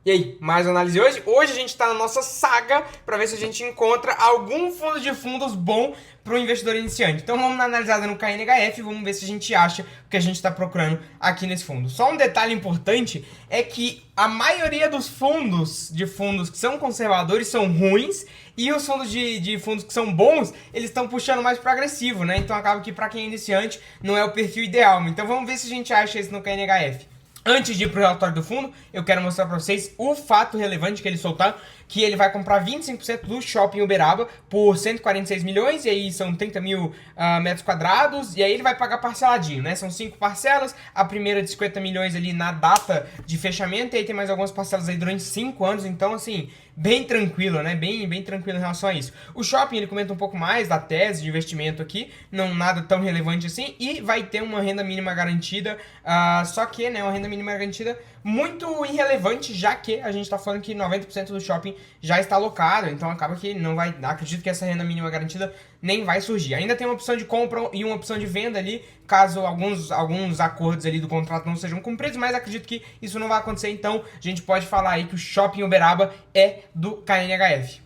E aí, mais análise hoje? Hoje a gente está na nossa saga para ver se a gente encontra algum fundo de fundos bom para o investidor iniciante. Então vamos dar uma analisada no KNHF e vamos ver se a gente acha o que a gente está procurando aqui nesse fundo. Só um detalhe importante é que a maioria dos fundos que são conservadores são ruins e os fundos de fundos que são bons, eles estão puxando mais para agressivo, né? Então acaba que para quem é iniciante não é o perfil ideal. Então vamos ver se a gente acha isso no KNHF. Antes de ir pro relatório do fundo, eu quero mostrar para vocês o fato relevante que ele soltaram, que ele vai comprar 25% do Shopping Uberaba por 146 milhões, e aí são 30 mil metros quadrados, e aí ele vai pagar parceladinho, né? São 5 parcelas, a primeira de 50 milhões ali na data de fechamento, e aí tem mais algumas parcelas aí durante 5 anos, então assim, bem tranquilo, né? Bem tranquilo em relação a isso. O Shopping, ele comenta um pouco mais da tese de investimento aqui, não nada tão relevante assim, e vai ter uma renda mínima garantida, só que, né, uma renda mínima garantida muito irrelevante, já que a gente está falando que 90% do shopping já está alocado, então acaba que não vai, acredito que essa renda mínima garantida nem vai surgir. Ainda tem uma opção de compra e uma opção de venda ali, caso alguns acordos ali do contrato não sejam cumpridos, mas acredito que isso não vai acontecer, então a gente pode falar aí que o Shopping Uberaba é do KNHF.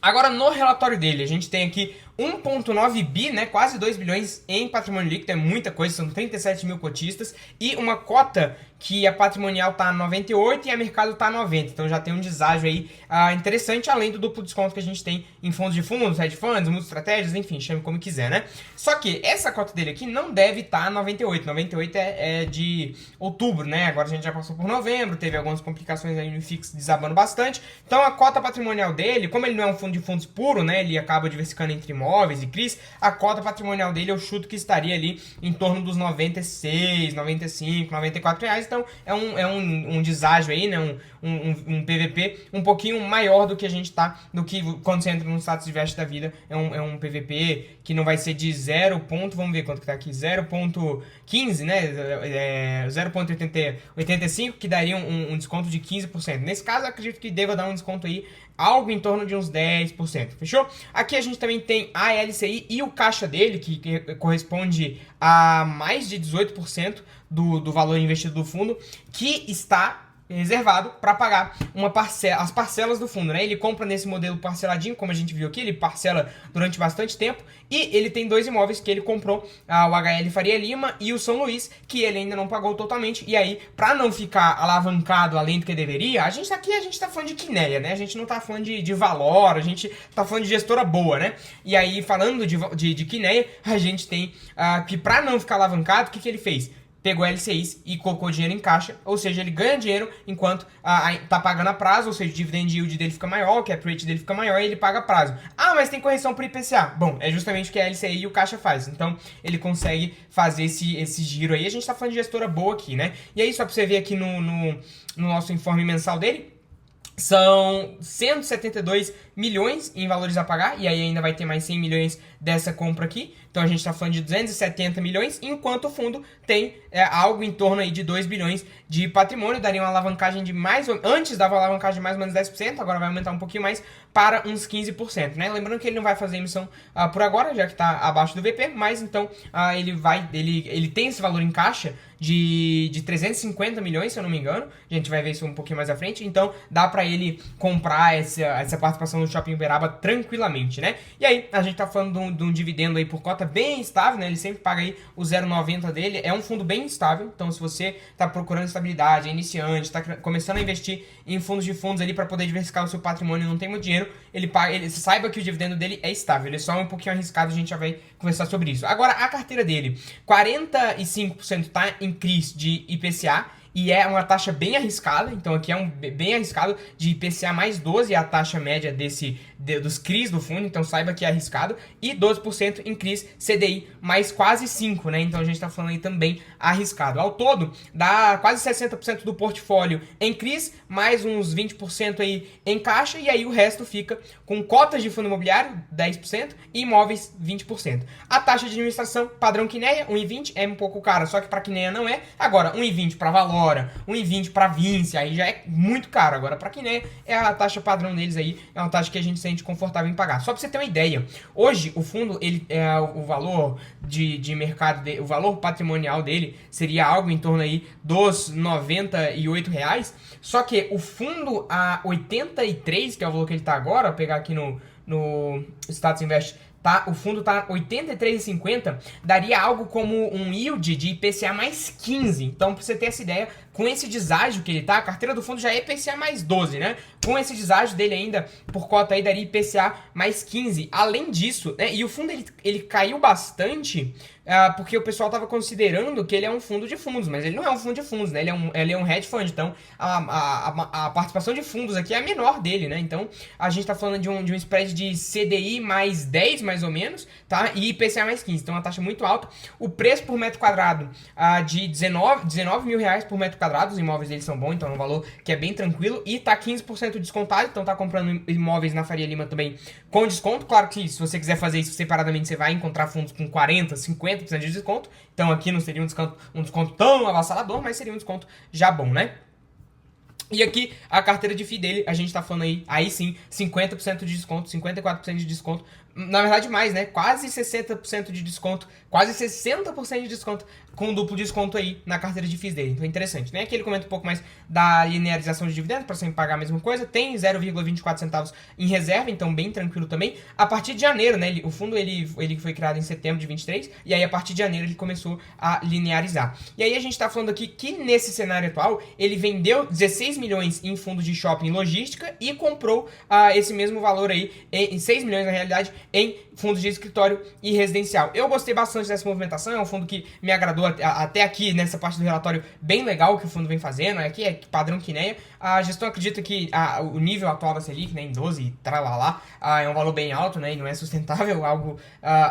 Agora, no relatório dele, a gente tem aqui 1,9 bi, né, quase 2 bilhões em patrimônio líquido, é muita coisa, são 37 mil cotistas, e uma cota que a patrimonial tá 98 e a mercado tá 90, então já tem um deságio aí interessante, além do duplo desconto que a gente tem em fundos de fundos, hedge funds, multi-estratégias, enfim, chame como quiser, né? Só que essa cota dele aqui não deve estar 98, 98 é de outubro, né? Agora a gente já passou por novembro, teve algumas complicações aí no IFIX desabando bastante, então a cota patrimonial dele, como ele não é um fundo de fundos puro, né, ele acaba diversificando entre imóveis e CRIs, a cota patrimonial dele eu chuto que estaria ali em torno dos 96, 95, 94 reais, então é um deságio aí, né, um PVP um pouquinho maior do que a gente tá, do que quando você entra no status invest da vida, é um PVP que não vai ser de 0. Vamos ver quanto que tá aqui, 0,15, né, 0,85, que daria um desconto de 15%. Nesse caso, eu acredito que deva dar um desconto aí, algo em torno de uns 10%, fechou? Aqui a gente também tem a LCI e o caixa dele, que corresponde a mais de 18% do valor investido do fundo, que está reservado para pagar as parcelas do fundo, né? Ele compra nesse modelo parceladinho, como a gente viu aqui, ele parcela durante bastante tempo, e ele tem 2 imóveis que ele comprou, o HL Faria Lima e o São Luís, que ele ainda não pagou totalmente, e aí, para não ficar alavancado além do que deveria, a gente tá falando de Quineia, né? A gente não tá falando de Valor, a gente tá falando de gestora boa, né? E aí, falando de Quineia, a gente tem que para não ficar alavancado, o que ele fez? Pegou LCIs e colocou dinheiro em caixa, ou seja, ele ganha dinheiro enquanto tá pagando a prazo, ou seja, o dividend yield dele fica maior, o cap rate dele fica maior e ele paga a prazo. Ah, mas tem correção por IPCA. Bom, é justamente o que a LCI e o caixa faz, então ele consegue fazer esse giro aí. A gente tá falando de gestora boa aqui, né? E aí, só pra você ver aqui no nosso informe mensal dele, são 172 milhões em valores a pagar, e aí ainda vai ter mais 100 milhões dessa compra aqui. Então a gente está falando de 270 milhões, enquanto o fundo tem algo em torno aí de 2 bilhões de patrimônio, daria uma alavancagem de antes dava uma alavancagem de mais ou menos 10%, agora vai aumentar um pouquinho mais para uns 15%, né? Lembrando que ele não vai fazer emissão por agora, já que está abaixo do VP, mas então ele tem esse valor em caixa de 350 milhões, se eu não me engano, a gente vai ver isso um pouquinho mais à frente, então dá para ele comprar essa participação do Shopping Uberaba tranquilamente, né? E aí, a gente tá falando de um dividendo aí por cota bem estável, né? Ele sempre paga aí o 0,90 dele, é um fundo bem estável, então se você tá procurando estabilidade, é iniciante, tá começando a investir em fundos de fundos ali para poder diversificar o seu patrimônio e não tem muito dinheiro, saiba que o dividendo dele é estável, ele é só um pouquinho arriscado, a gente já vai conversar sobre isso. Agora, a carteira dele, 45% tá em CRIs de IPCA, e é uma taxa bem arriscada, então aqui é bem arriscado de IPCA mais 12, é a taxa média dos CRIs do fundo, então saiba que é arriscado, e 12% em CRIs CDI mais quase 5, né, então a gente está falando aí também arriscado. Ao todo, dá quase 60% do portfólio em CRIs, mais uns 20% aí em caixa, e aí o resto fica com cotas de fundo imobiliário, 10%, e imóveis, 20%. A taxa de administração padrão Quineia, 1,20, é um pouco cara, só que para Quineia não é. Agora, 1,20 para Valor, Sonora, 1,20 para Vinci, aí já é muito caro. Agora, para Kinea, é a taxa padrão deles aí, é uma taxa que a gente se sente confortável em pagar. Só para você ter uma ideia, hoje o fundo, ele, o valor de mercado, o valor patrimonial dele seria algo em torno aí dos R$ 98, só que o fundo a 83, que é o valor que ele tá agora, vou pegar aqui no Status Invest, tá, o fundo tá 83,50, daria algo como um yield de IPCA mais 15. Então, pra você ter essa ideia, com esse deságio que ele tá, a carteira do fundo já é IPCA mais 12, né? Com esse deságio dele ainda, por cota aí, daria IPCA mais 15. Além disso, né, e o fundo ele caiu bastante, porque o pessoal tava considerando que ele é um fundo de fundos, mas ele não é um fundo de fundos, né? Ele é um hedge fund, então a participação de fundos aqui é a menor dele, né? Então, a gente tá falando de um spread de CDI mais 10, mais ou menos, tá? E IPCA mais 15, então uma taxa muito alta. O preço por metro quadrado de 19 mil reais por metro quadrado, os imóveis deles são bons, então é um valor que é bem tranquilo, e tá 15% descontado, então tá comprando imóveis na Faria Lima também com desconto. Claro que se você quiser fazer isso separadamente, você vai encontrar fundos com 40%, 50% de desconto, então aqui não seria um desconto tão avassalador, mas seria um desconto já bom, né? E aqui, a carteira de FII dele, a gente tá falando aí sim, 50% de desconto, 54% de desconto, na verdade mais, né? Quase 60% de desconto, quase 60% de desconto, com duplo desconto aí na carteira de FIIs dele. Então é interessante, né? Aqui ele comenta um pouco mais da linearização de dividendos, para sempre pagar a mesma coisa. Tem 0,24 centavos em reserva, então bem tranquilo também. A partir de janeiro, né? O fundo ele foi criado em setembro de 23, e aí a partir de janeiro ele começou a linearizar. E aí a gente tá falando aqui que nesse cenário atual, ele vendeu 16 milhões em fundos de shopping e logística e comprou esse mesmo valor aí, em 6 milhões na realidade, em fundos de escritório e residencial. Eu gostei bastante dessa movimentação, é um fundo que me agradou até aqui nessa parte do relatório, bem legal que o fundo vem fazendo. Aqui é padrão Kinea. A gestão acredita que o nível atual da Selic, né, em 12, tralalá, é um valor bem alto, né, e não é sustentável, algo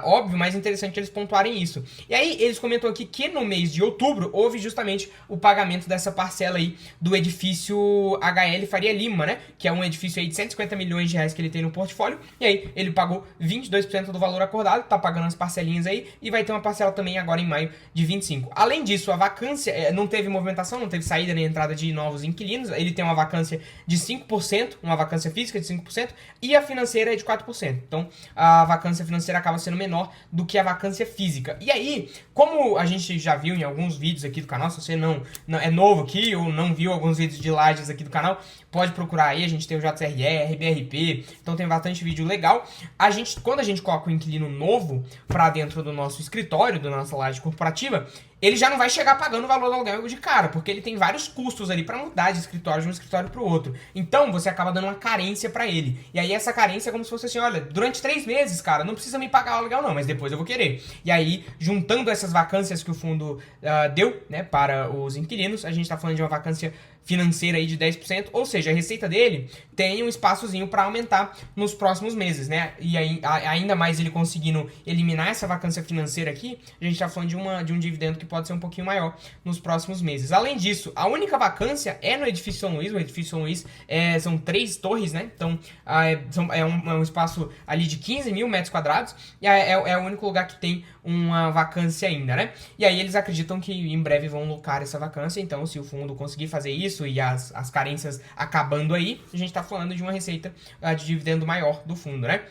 óbvio, mas interessante eles pontuarem isso. E aí eles comentam aqui que no mês de outubro houve justamente o pagamento dessa parcela aí do edifício HL Faria Lima, né, que é um edifício aí de 150 milhões de reais que ele tem no portfólio, e aí ele pagou 22% do valor acordado, tá pagando as parcelinhas aí, e vai ter uma parcela também agora em maio de 25%. Além disso, a vacância, não teve movimentação, não teve saída nem entrada de novos inquilinos, ele tem uma vacância de 5%, uma vacância física de 5%, e a financeira é de 4%. Então, a vacância financeira acaba sendo menor do que a vacância física. E aí, como a gente já viu em alguns vídeos aqui do canal, se você não é novo aqui ou não viu alguns vídeos de lajes aqui do canal, pode procurar aí, a gente tem o JCRR, BRP, então tem bastante vídeo legal. Quando a gente coloca o inquilino novo para dentro do nosso escritório, da nossa laje corporativa, ele já não vai chegar pagando o valor do aluguel de cara, porque ele tem vários custos ali para mudar de escritório de um escritório para o outro. Então, você acaba dando uma carência para ele. E aí, essa carência é como se fosse assim, olha, durante 3 meses, cara, não precisa me pagar o aluguel não, mas depois eu vou querer. E aí, juntando essas vacâncias que o fundo deu, né, para os inquilinos, a gente tá falando de uma vacância financeira aí de 10%, ou seja, a receita dele tem um espaçozinho para aumentar nos próximos meses, né? E aí, ainda mais ele conseguindo eliminar essa vacância financeira aqui, a gente tá falando de um dividendo que pode ser um pouquinho maior nos próximos meses. Além disso, a única vacância é no edifício São Luís. O edifício São Luís são 3 torres, né? Então, é um espaço ali de 15 mil metros quadrados, e é o único lugar que tem uma vacância ainda, né? E aí eles acreditam que em breve vão locar essa vacância, então se o fundo conseguir fazer isso e as carências acabando aí, a gente tá falando de uma receita de dividendo maior do fundo, né?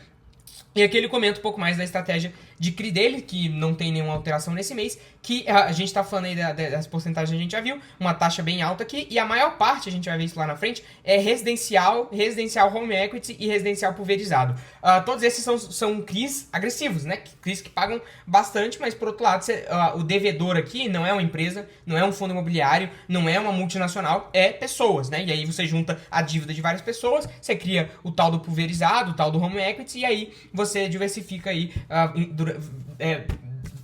E aqui ele comenta um pouco mais da estratégia de CRI dele, que não tem nenhuma alteração nesse mês, que a gente tá falando aí das porcentagens, a gente já viu, uma taxa bem alta aqui, e a maior parte, a gente vai ver isso lá na frente, é residencial home equity e residencial pulverizado. Todos esses são CRIs agressivos, né? CRIs que pagam bastante, mas por outro lado, o devedor aqui não é uma empresa, não é um fundo imobiliário, não é uma multinacional, é pessoas, né? E aí você junta a dívida de várias pessoas, você cria o tal do pulverizado, o tal do home equity, e aí você diversifica aí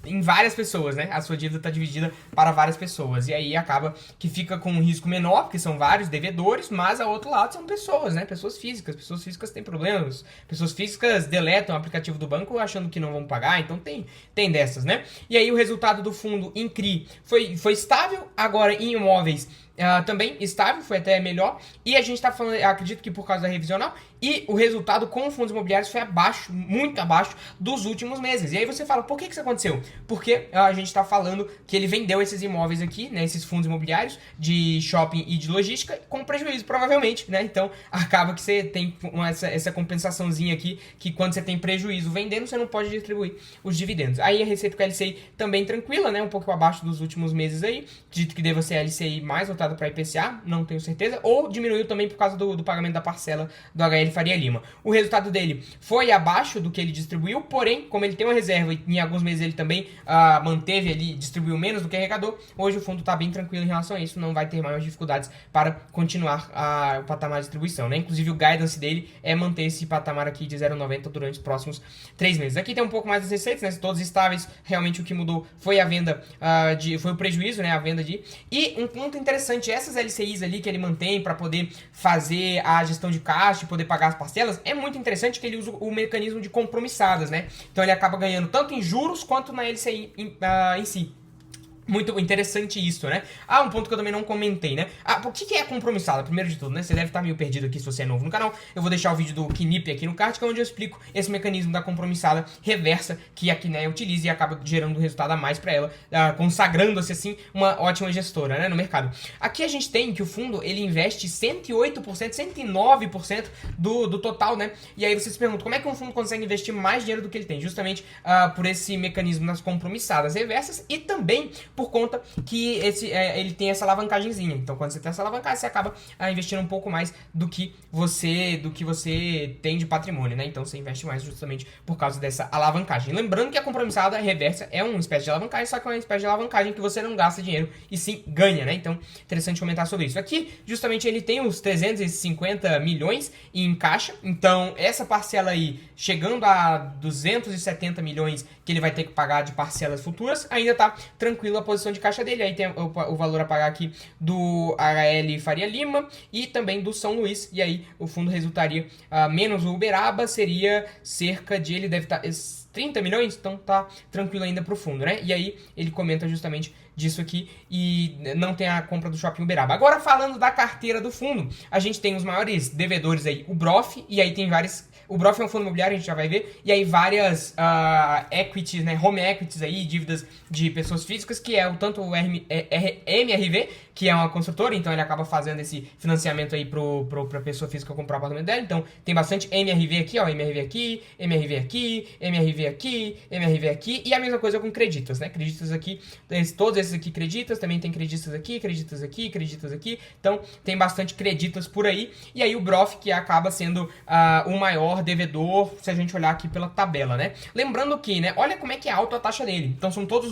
em várias pessoas, né? A sua dívida está dividida para várias pessoas. E aí acaba que fica com um risco menor, porque são vários devedores, mas ao outro lado são pessoas, né? Pessoas físicas. Pessoas físicas têm problemas. Pessoas físicas deletam o aplicativo do banco achando que não vão pagar, então tem dessas, né? E aí o resultado do fundo em CRI foi estável. Agora em imóveis também estável, foi até melhor. E a gente está falando, acredito que por causa da revisional, e o resultado com fundos imobiliários foi abaixo, muito abaixo dos últimos meses. E aí você fala, por que isso aconteceu? Porque a gente está falando que ele vendeu esses imóveis aqui, né, esses fundos imobiliários de shopping e de logística com prejuízo, provavelmente, né? Então acaba que você tem essa compensaçãozinha aqui, que quando você tem prejuízo vendendo, você não pode distribuir os dividendos. Aí a receita com a LCI também tranquila, né? Um pouco abaixo dos últimos meses aí. Dito que deva ser a LCI mais voltada para IPCA, não tenho certeza. Ou diminuiu também por causa do pagamento da parcela do HL Faria Lima. O resultado dele foi abaixo do que ele distribuiu, porém, como ele tem uma reserva e em alguns meses ele também manteve ali, distribuiu menos do que arrecadou, hoje o fundo está bem tranquilo em relação a isso, não vai ter maiores dificuldades para continuar o patamar de distribuição, né? Inclusive o guidance dele é manter esse patamar aqui de 0,90 durante os próximos 3 meses. Aqui tem um pouco mais das receitas, né? Todos estáveis, realmente o que mudou foi a venda foi o prejuízo, né? A venda de... E um ponto interessante, essas LCIs ali que ele mantém para poder fazer a gestão de caixa e poder pagar as parcelas, é muito interessante que ele usa o mecanismo de compromissadas, né? Então ele acaba ganhando tanto em juros quanto na LCI em si. Muito interessante isso, né? Um ponto que eu também não comentei, né? O que é compromissada? Primeiro de tudo, né? Você deve estar meio perdido aqui se você é novo no canal. Eu vou deixar o vídeo do Knip aqui no card, que é onde eu explico esse mecanismo da compromissada reversa que a Kinea utiliza e acaba gerando um resultado a mais para ela, consagrando-se assim uma ótima gestora, né, no mercado. Aqui a gente tem que o fundo, ele investe 108%, 109% do total, né? E aí você se pergunta, como é que um fundo consegue investir mais dinheiro do que ele tem? Justamente por esse mecanismo das compromissadas reversas e também por conta que ele tem essa alavancagemzinha. Então, quando você tem essa alavancagem, você acaba investindo um pouco mais do que você tem de patrimônio, né? Então, você investe mais justamente por causa dessa alavancagem. Lembrando que a compromissada reversa é uma espécie de alavancagem, só que é uma espécie de alavancagem que você não gasta dinheiro e sim ganha, né? Então, interessante comentar sobre isso. Aqui, justamente, ele tem os 350 milhões em caixa. Então, essa parcela aí, chegando a 270 milhões que ele vai ter que pagar de parcelas futuras, ainda tá tranquilo a posição de caixa dele. Aí tem o valor a pagar aqui do HL Faria Lima e também do São Luís. E aí o fundo resultaria menos o Uberaba, seria cerca de... Ele deve estar 30 milhões, então tá tranquilo ainda pro fundo, né? E aí ele comenta justamente disso aqui e não tem a compra do Shopping Uberaba. Agora falando da carteira do fundo, a gente tem os maiores devedores aí, o BROF, e aí tem vários... O BROF é um fundo imobiliário, a gente já vai ver, e aí várias equities, né, home equities aí, dívidas de pessoas físicas, que é tanto o MRV, que é uma construtora, então ele acaba fazendo esse financiamento aí pra pessoa física comprar o apartamento dela. Então tem bastante MRV aqui, ó, MRV aqui, MRV aqui, MRV aqui, MRV aqui, e a mesma coisa com creditas, né, creditas aqui, todos esses aqui creditas, também tem creditas aqui, creditas aqui, creditas aqui, então tem bastante creditas por aí, e aí o BROF que acaba sendo o maior devedor, se a gente olhar aqui pela tabela, né? Lembrando que, né, olha como é que é alta a taxa dele. Então são todas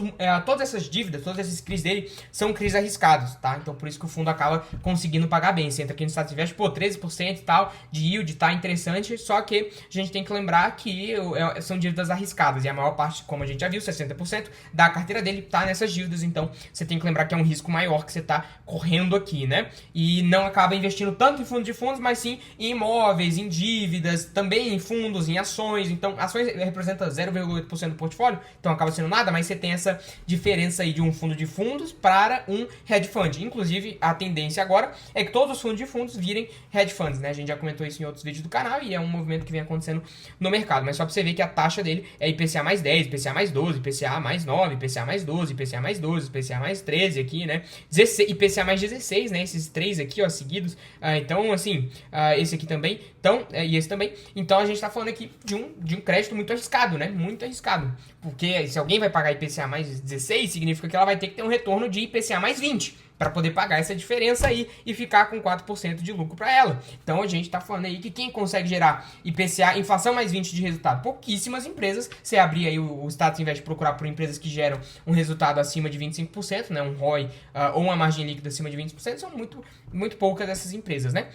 essas dívidas, todos esses CRIs dele são CRIs arriscados, tá? Então por isso que o fundo acaba conseguindo pagar bem. Você entra aqui no Status Invest, 13% e tal de yield, tá interessante, só que a gente tem que lembrar que são dívidas arriscadas e a maior parte, como a gente já viu, 60% da carteira dele tá nessas dívidas, então você tem que lembrar que é um risco maior que você tá correndo aqui, né? E não acaba investindo tanto em fundos de fundos, mas sim em imóveis, em dívidas, também em fundos, em ações. Então, ações representa 0,8% do portfólio, então acaba sendo nada, mas você tem essa diferença aí de um fundo de fundos para um hedge fund. Inclusive, a tendência agora é que todos os fundos de fundos virem hedge funds, né? A gente já comentou isso em outros vídeos do canal e é um movimento que vem acontecendo no mercado. Mas só pra você ver que a taxa dele é IPCA mais 10, IPCA mais 12, IPCA mais 9, IPCA mais 12, IPCA mais 12, IPCA mais 13 aqui, né? 16, IPCA mais 16, né? Esses três aqui, ó, seguidos. Então, assim, esse aqui também, então, e esse também. Então a gente tá falando aqui de um crédito muito arriscado, né? Muito arriscado. Porque se alguém vai pagar IPCA mais 16, significa que ela vai ter que ter um retorno de IPCA mais 20 para poder pagar essa diferença aí e ficar com 4% de lucro para ela. Então a gente tá falando aí que quem consegue gerar IPCA, inflação mais 20 de resultado? Pouquíssimas empresas. Você abrir aí o Status Invest, procurar por empresas que geram um resultado acima de 25%, né? Um ROI ou uma margem líquida acima de 20%, são muito poucas dessas empresas, né?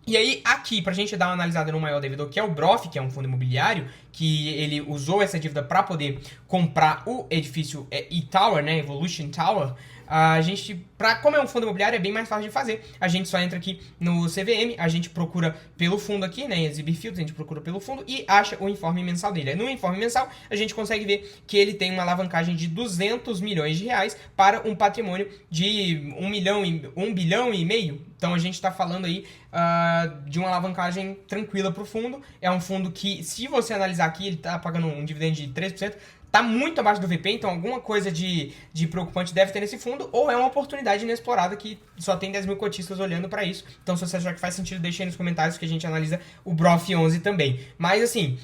E aí, aqui, pra gente dar uma analisada no maior devedor, que é o BROF, que é um fundo imobiliário, que ele usou essa dívida para poder comprar o edifício E-Tower, né, Evolution Tower, Como é um fundo imobiliário, é bem mais fácil de fazer. A gente só entra aqui no CVM, a gente procura pelo fundo aqui, né, em exibir filtros, a gente procura pelo fundo e acha o informe mensal dele. No informe mensal, a gente consegue ver que ele tem uma alavancagem de 200 milhões de reais para um patrimônio de 1 bilhão e meio. Então a gente está falando aí de uma alavancagem tranquila para o fundo. É um fundo que, se você analisar aqui, ele está pagando um dividendo de 3%. Tá muito abaixo do VP, então alguma coisa de preocupante deve ter nesse fundo, ou é uma oportunidade inexplorada que só tem 10 mil cotistas olhando para isso. Então, se você achar que faz sentido, deixa aí nos comentários que a gente analisa o BROF 11 também. Mas, assim,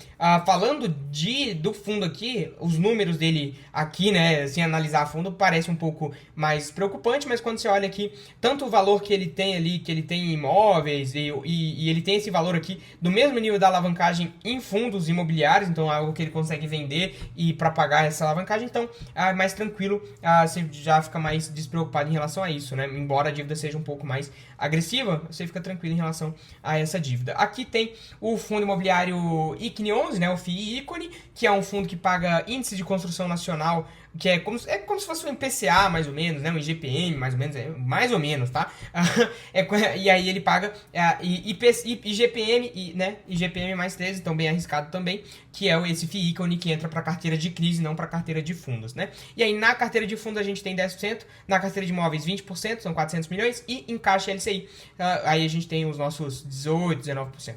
falando do fundo aqui, os números dele aqui, né, sem analisar a fundo, parece um pouco mais preocupante, mas quando você olha aqui, tanto o valor que ele tem ali, que ele tem em imóveis, e ele tem esse valor aqui do mesmo nível da alavancagem em fundos imobiliários, então é algo que ele consegue vender e para pagar essa alavancagem, então mais tranquilo, você já fica mais despreocupado em relação a isso, né? Embora a dívida seja um pouco mais agressiva, você fica tranquilo em relação a essa dívida. Aqui tem o fundo imobiliário ICNI 11, né? O FII Ícone, que é um fundo que paga índice de construção nacional, que é como se fosse um IPCA, mais ou menos, né? Um IGPM, mais ou menos, tá? E aí ele paga IGPM, né? IGPM mais 13, então bem arriscado também, que é esse FII Ícone que entra para carteira de crise, não para carteira de fundos, né? E aí na carteira de fundos a gente tem 10%, na carteira de imóveis 20%, são 400 milhões, e em caixa LCI, aí a gente tem os nossos 18%, 19%.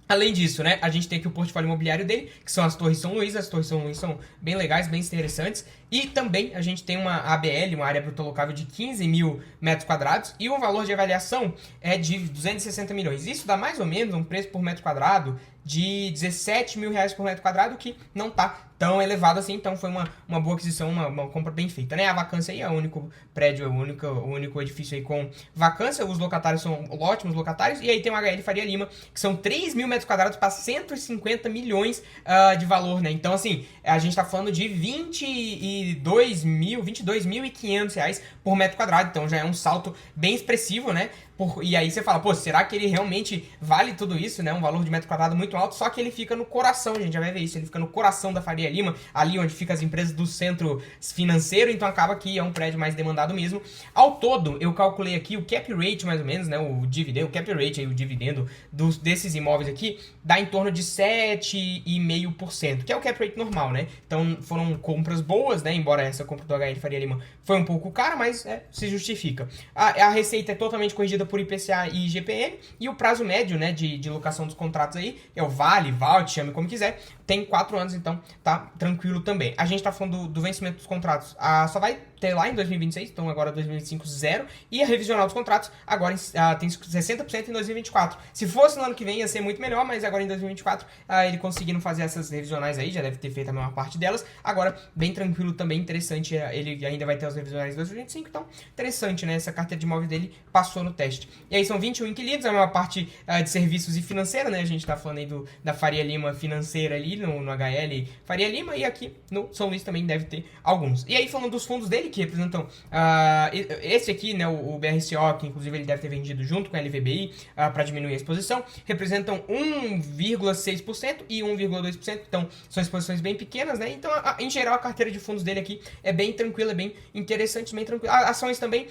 Além disso, né, a gente tem aqui o portfólio imobiliário dele, que são as Torres São Luís. As Torres São Luís são bem legais, bem interessantes. E também a gente tem uma ABL, uma área bruta locável de 15 mil metros quadrados, e o valor de avaliação é de 260 milhões. Isso dá mais ou menos um preço por metro quadrado de 17 mil reais por metro quadrado, que não tá tão elevado assim, então foi uma boa aquisição, uma compra bem feita, né? A vacância aí é o único prédio, o único edifício aí com vacância, os locatários são ótimos locatários, e aí tem o HL Faria Lima, que são 3 mil metros quadrados para 150 milhões de valor, né? Então, assim, a gente tá falando de 22.500 reais por metro quadrado, então já é um salto bem expressivo, né? E aí você fala, pô, será que ele realmente vale tudo isso, né? Um valor de metro quadrado muito alto, só que ele fica no coração, a gente já vai ver isso, ele fica no coração da Faria Lima, ali onde ficam as empresas do centro financeiro, então acaba que é um prédio mais demandado mesmo. Ao todo, eu calculei aqui o cap rate, mais ou menos, né? O cap rate, aí, o dividendo desses imóveis aqui, dá em torno de 7,5%, que é o cap rate normal, né? Então foram compras boas, né? Embora essa compra do HL Faria Lima foi um pouco cara, mas se justifica. A receita é totalmente corrigida por IPCA e IGPM, e o prazo médio, né, de locação dos contratos aí, é o VALT, chame como quiser, tem 4 anos, então tá tranquilo também. A gente tá falando do vencimento dos contratos, só vai ter lá em 2026, então agora 2025 zero, e a revisional dos contratos agora tem 60% em 2024. Se fosse no ano que vem ia ser muito melhor, mas agora em 2024 ele conseguindo fazer essas revisionais aí, já deve ter feito a maior parte delas, agora bem tranquilo também, interessante, ele ainda vai ter as revisionais em 2025, então interessante, né, essa carteira de imóvel dele passou no teste. E aí são 21 inquilinos, a maior parte de serviços e financeira, né, a gente tá falando aí da Faria Lima financeira ali, no HL Faria Lima, e aqui no São Luís também deve ter alguns. E aí falando dos fundos dele, que representam esse aqui, né, o BRCO, que inclusive ele deve ter vendido junto com a LVBI para diminuir a exposição, representam 1,6% e 1,2%, então são exposições bem pequenas, né, então em geral a carteira de fundos dele aqui é bem tranquila, é bem interessante, bem tranquila. Ações também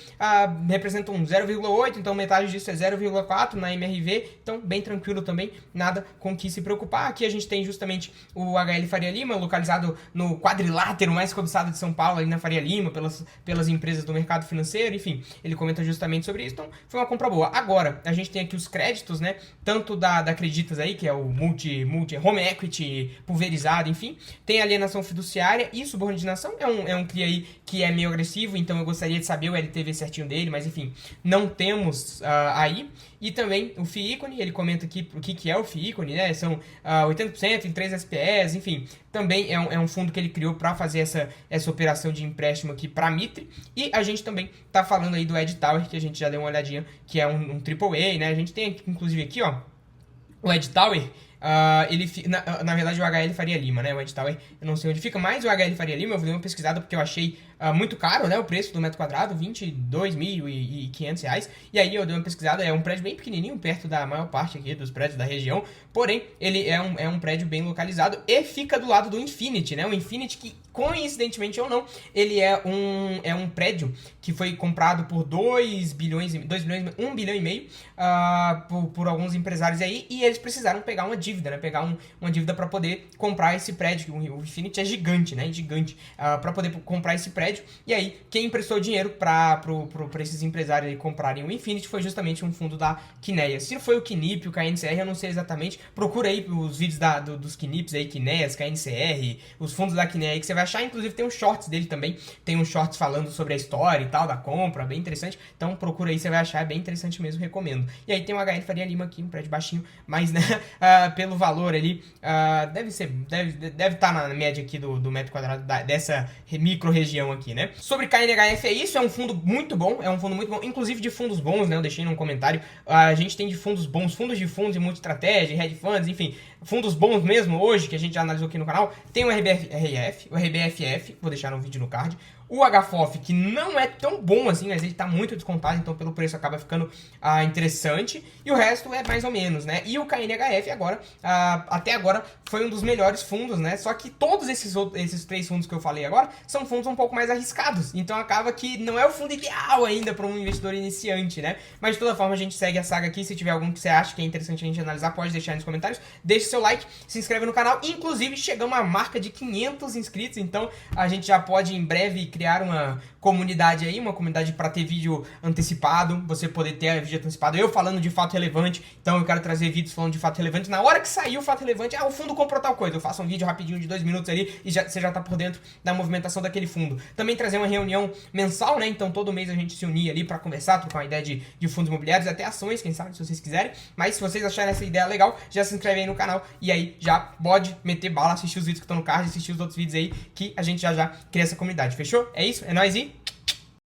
representam 0,8%, então metade disso é 0,4% na MRV, então bem tranquilo também, nada com que se preocupar. Aqui a gente tem justamente o HL Faria Lima, localizado no quadrilátero mais cobiçado de São Paulo, ali na Faria Lima, pelas empresas do mercado financeiro, enfim, ele comenta justamente sobre isso, então foi uma compra boa. Agora, a gente tem aqui os créditos, né, tanto da Acreditas aí, que é o multi home equity pulverizado, enfim, tem alienação fiduciária e subordinação, é um CRI aí que é meio agressivo, então eu gostaria de saber o LTV certinho dele, mas enfim, não temos aí. E também o FII Ícone, ele comenta aqui o que é o FII Ícone, né? São 80% em 3 SPS, enfim. Também é um fundo que ele criou para fazer essa operação de empréstimo aqui para Mitre. E a gente também tá falando aí do Ed Tower, que a gente já deu uma olhadinha, que é um AAA, né? A gente tem inclusive aqui, ó, o Ed Tower. Na verdade, o HL Faria Lima, né? O edital eu não sei onde fica, mas o HL Faria Lima eu dei uma pesquisada porque eu achei muito caro, né? O preço do metro quadrado, R$ 22.500. E aí eu dei uma pesquisada, é um prédio bem pequenininho, perto da maior parte aqui dos prédios da região. Porém, ele é um prédio bem localizado e fica do lado do Infinity, né? O Infinity que, coincidentemente ou não, ele é um prédio que foi comprado por 2 bilhões, 1 bilhão e meio por alguns empresários aí, e eles precisaram pegar uma dívida, né? Pegar uma dívida para poder comprar esse prédio. O Infinity é gigante, né? Gigante. Para poder comprar esse prédio. E aí, quem emprestou dinheiro para esses empresários aí comprarem o Infinity foi justamente um fundo da Kinea. Se foi o Kinip, o KNCR, eu não sei exatamente. Procura aí os vídeos dos Kinips aí, Kineas, KNCR, os fundos da Kinea aí que você vai achar. Inclusive tem uns shorts dele também. Tem uns shorts falando sobre a história e tal, da compra, bem interessante. Então procura aí, você vai achar, é bem interessante mesmo, recomendo. E aí tem o HL Faria Lima aqui, um prédio baixinho, mas né, pelo valor ali, deve estar na média aqui do metro quadrado dessa micro região aqui, né? Sobre KNHF é isso, é um fundo muito bom, inclusive de fundos bons, né? Eu deixei num comentário, a gente tem de fundos bons, fundos de fundos de multi-estratégia, hedge funds, enfim, fundos bons mesmo hoje, que a gente já analisou aqui no canal. Tem o RBFF, o RBFF, vou deixar no vídeo no card. O HFOF, que não é tão bom assim, mas ele tá muito descontado, então pelo preço acaba ficando interessante. E o resto é mais ou menos, né? E o KNHF agora, até agora, foi um dos melhores fundos, né? Só que todos esses 3 fundos que eu falei agora são fundos um pouco mais arriscados. Então acaba que não é o fundo ideal ainda para um investidor iniciante, né? Mas de toda forma a gente segue a saga aqui. Se tiver algum que você acha que é interessante a gente analisar, pode deixar nos comentários. Deixe seu like, se inscreve no canal. Inclusive chegamos à marca de 500 inscritos, então a gente já pode em breve criar uma comunidade aí, uma comunidade para ter vídeo antecipado, você poder ter vídeo antecipado, eu falando de fato relevante. Então eu quero trazer vídeos falando de fato relevante. Na hora que sair o fato relevante, o fundo comprou tal coisa, eu faço um vídeo rapidinho de 2 minutos ali e você já tá por dentro da movimentação daquele fundo. Também trazer uma reunião mensal, né? Então todo mês a gente se unir ali para conversar, trocar uma ideia de fundos imobiliários, até ações, quem sabe, se vocês quiserem. Mas se vocês acharem essa ideia legal, já se inscreve aí no canal e aí já pode meter bala, assistir os vídeos que estão no card, assistir os outros vídeos aí que a gente já cria essa comunidade. Fechou? É isso? É nóis e